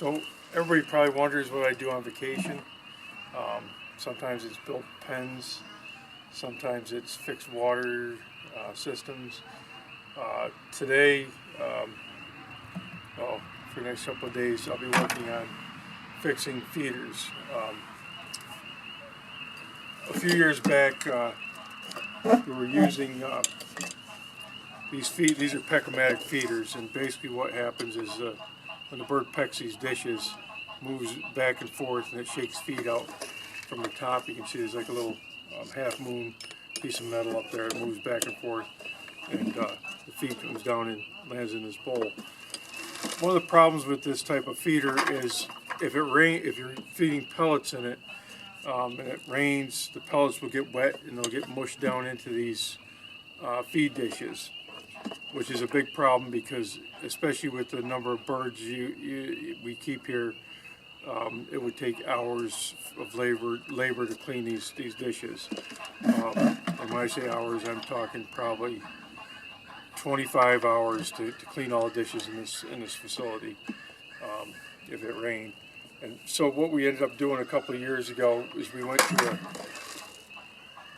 So everybody probably wonders what I do on vacation. Sometimes it's built pens, sometimes it's fixed water systems. Today, for the next couple of days, I'll be working on fixing feeders. A few years back, we were using these are Pec-O-Matic feeders, and basically what happens is when the bird pecks these dishes, moves back and forth, and it shakes feed out from the top. You can see there's like a little half moon piece of metal up there. It moves back and forth, and the feed comes down and lands in this bowl. One of the problems with this type of feeder is if you're feeding pellets in it, and it rains, the pellets will get wet and they'll get mushed down into these feed dishes, which is a big problem because, especially with the number of birds we keep here, it would take hours of labor to clean these dishes. And when I say hours, I'm talking probably 25 hours to clean all the dishes in this facility if it rained. And so what we ended up doing a couple of years ago is we went to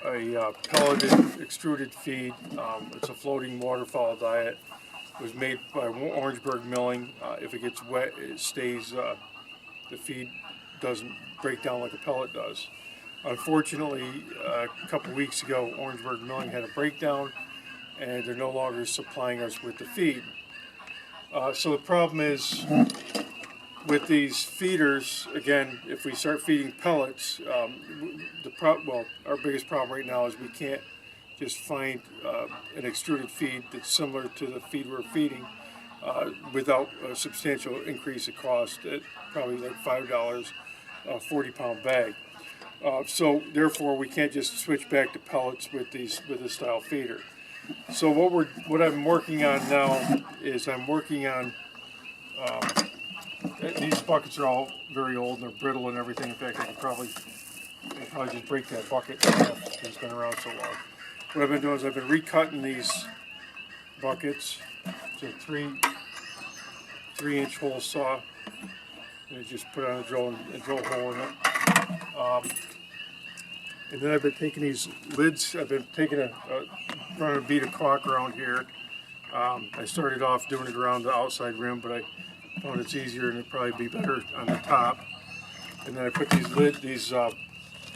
a pelleted extruded feed. It's a floating waterfowl diet. It was made by Orangeburg Milling. If it gets wet, it stays, the feed doesn't break down like a pellet does. Unfortunately, a couple of weeks ago, Orangeburg Milling had a breakdown and they're no longer supplying us with the feed. So the problem is, with these feeders, again, if we start feeding pellets, our biggest problem right now is we can't just find an extruded feed that's similar to the feed we're feeding without a substantial increase of cost at probably like $5 a 40-pound bag. So therefore, we can't just switch back to pellets with this style feeder. So what I'm working on now is I'm working on these buckets are all very old and they're brittle and everything. In fact, I could probably just break that bucket in half because it's been around so long. What I've been doing is I've been recutting these buckets to 3-inch hole saw, and I just put on a drill a hole in it. And then I've been taking these lids. I've been taking running a bead of caulk around here. I started off doing it around the outside rim, but I found it's easier and it'd probably be better on the top. And then I put these are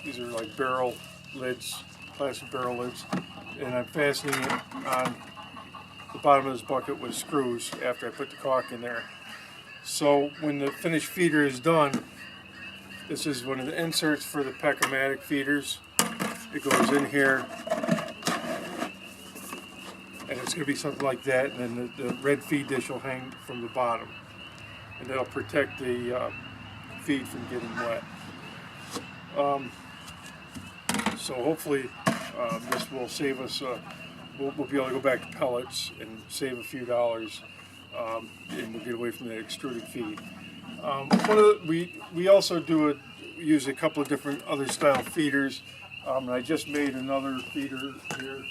like barrel lids, plastic barrel lids, and I'm fastening it on the bottom of this bucket with screws after I put the caulk in there. So when the finished feeder is done, this is one of the inserts for the Pec-O-Matic feeders. It goes in here, and it's going to be something like that, and then the red feed dish will hang from the bottom, and that'll protect the feed from getting wet. So hopefully this will save us, we'll be able to go back to pellets and save a few dollars, and we'll get away from that extruded feed. We also use a couple of different other style feeders. And I just made another feeder here.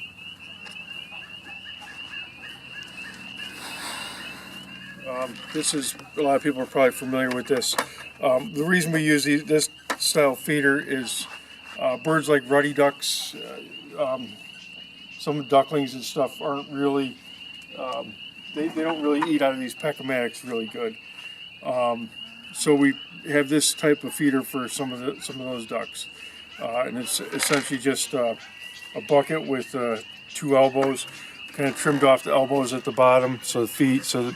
This is, a lot of people are probably familiar with this. The reason we use this style feeder is birds like ruddy ducks, some ducklings and stuff aren't really, they don't really eat out of these Pec-O-Matics really good. So we have this type of feeder for some of those ducks. And it's essentially just a bucket with 2 elbows, kind of trimmed off the elbows at the bottom so the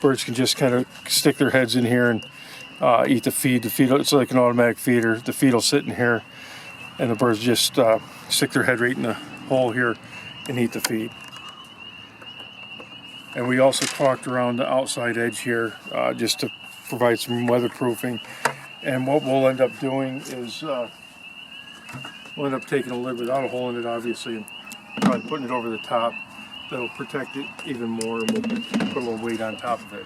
birds can just kind of stick their heads in here and eat the feed. It's like an automatic feeder. The feed will sit in here, and the birds just stick their head right in the hole here and eat the feed. And we also caulked around the outside edge here just to provide some weatherproofing. And what we'll end up doing is we'll end up taking a lid without a hole in it, obviously, and probably putting it over the top. That'll protect it even more, and we'll put a little weight on top of it.